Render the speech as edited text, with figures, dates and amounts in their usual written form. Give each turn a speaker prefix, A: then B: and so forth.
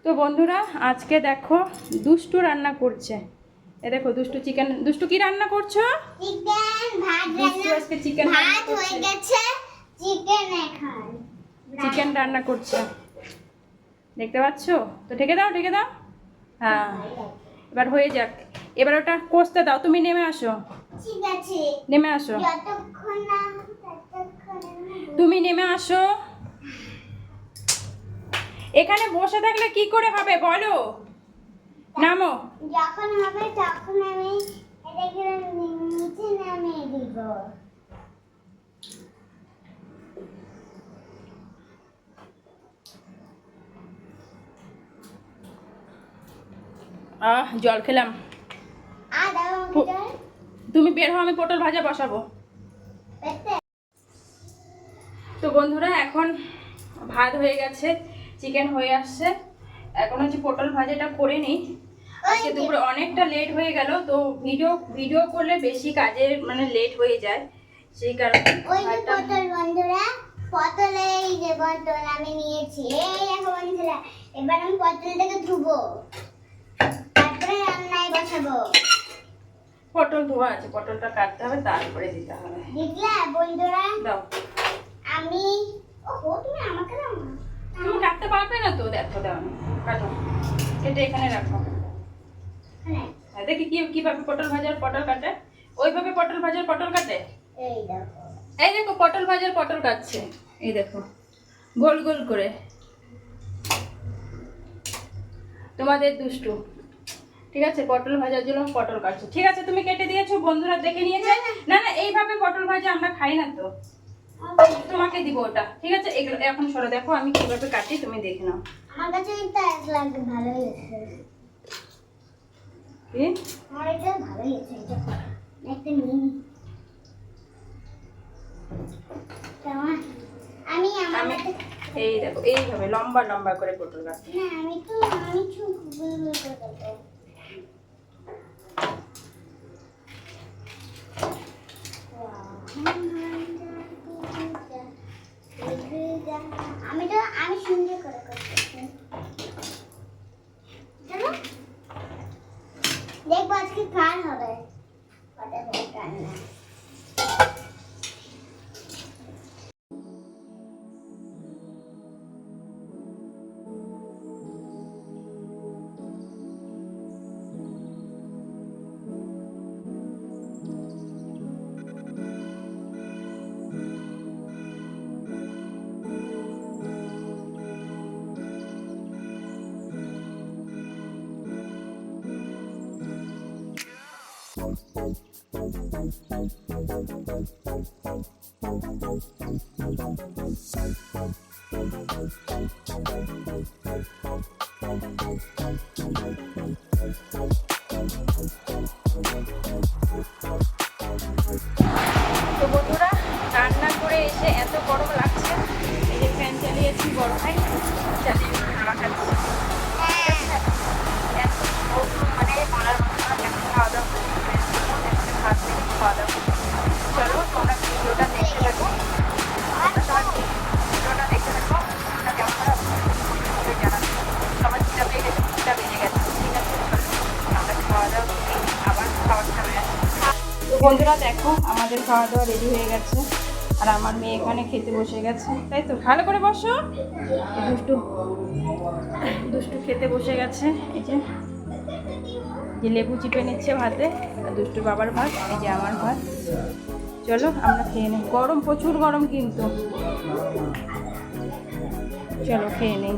A: তো বন্ধুরা আজকে দেখো দুষ্টু রান্না করছে। এ দেখো দুষ্টু চিকেন। দুষ্টু কি রান্না করছো?
B: চিকেন ভাত
A: দুষ্টু আজকে চিকেন
B: ভাত হয়ে গেছে, চিকেন এখন
A: চিকেন রান্না করছে, দেখতে পাচ্ছো? তো ঢেকে দাও, ঢেকে দাও। হ্যাঁ, এবার হয়ে যাক। এবার ওটা কষতে দাও। তুমি নেমে আসো,
B: ঠিক আছে,
A: নেমে আসো,
B: যতক্ষণ না ততক্ষণ
A: তুমি নেমে আসো। এখানে বসে থাকলে কি করে হবে বলো? নামো।
B: যখন হবে তখন আমি এটাকে নিচে নামিয়ে দিব।
A: জল খেলাম।
B: আর দাও ভিতরে
A: তুমি বের হও, আমি পটল ভাজা বসাবো।
B: পেতে
A: তো বন্ধুরা এখন ভাত হয়ে গেছে, চিকেন হয়ে আসছে। এখন হচ্ছে পটল ভাজাটা করে নিই। আজকে দুপুরে অনেকটা লেট হয়ে গেল, তো ভিডিও করলে বেশি কাজের মানে লেট হয়ে যায়, সেই কারণে
B: ওই যে পটল বন্ধুরা, পটল এই যে পটল আমি নিয়েছি, এই দেখো বন্ধুরা। এবার আমি পটলটাকে ধুবো, তারপরে রান্নায় বসাবো।
A: পটল ধোয়া আছে, পটলটা কাটতে হবে, তারপরে দিতে হবে।
B: দেখলা বন্ধুরা,
A: দাও।
B: আমি ওহো তুমি আমাকে দাও না।
A: তুমি কাটতে পারবে না তো? দেখো, দাও, কাটো, এটা এখানে রাখো।
B: হ্যাঁ
A: দেখি কিভাবে পটল ভাজার পটল কাটে। ওইভাবে পটল ভাজার পটল কাটে।
B: এই দেখো,
A: এই দেখো পটল ভাজার পটল কাটছে, এই দেখো গোল গোল করে। তোমাদের দুষ্টু, ঠিক আছে, পটল ভাজার জন্য পটল কাটছে। ঠিক আছে, তুমি কেটে দিয়েছো, বন্ধুরা দেখে নিয়েছে। না না, এইভাবে পটল ভাজা আমরা খাই না তো, তোমাকে দিব ওটা। ঠিক আছে, এগুলো এখন সরো, দেখো আমি কিভাবে কাটি, তুমি দেখে নাও।
B: আমার কাছে এটা এক লাগে, ভালোই হয়েছে।
A: কি?
B: আমার এটা ভালোই হয়েছে, এটা একটা নিয়ে কেমন? আমি
A: আমি এই দেখো এইভাবে লম্বা লম্বা করে পটল কাটি।
B: না আমি খুব গুল করে দেবো। আমি সুন্দর করে করতেছি। চলো দেখবো আজকে কার হবে রান্না।
A: তো বন্ধুরা রান্না করে এসে এত গরম লাগছে, এই যে ফ্যান চালিয়েছি, গরমে চালিয়ে খাওয়া খাচ্ছি। এত গরম, মানে বলার মতো না। এখন খাওয়া দাওয়া করতে ভাত থেকে খাওয়া দাওয়া করতে। চলো তোমরা ভিডিওটা দেখতে থাকো, ভিডিওটা দেখতে থাকো। ভিডিওটা কেমন হয় অবশ্যই জানাবে। সবাই খিদা পেয়ে গেছে, খিদা বেড়ে গেছে। ঠিক আছে, চলো আমরা খাওয়া দাওয়া করি, আবার খাবার খাবে। তো বন্ধুরা দেখো আমাদের খাওয়া দাওয়া রেডি হয়ে গেছে, আর আমার মেয়ে এখানে খেতে বসে গেছে। তাই তো, ভালো করে বসো। দুষ্টু দুষ্টু খেতে বসে গেছে। এই যে লেবু চিপে নিচ্ছে ভাতে, আর দুষ্টু বাবার ভাত, এই যে আমার ভাত। চলো আমরা খেয়ে নিই। গরম, প্রচুর গরম কিন্তু। চলো খেয়ে নিই।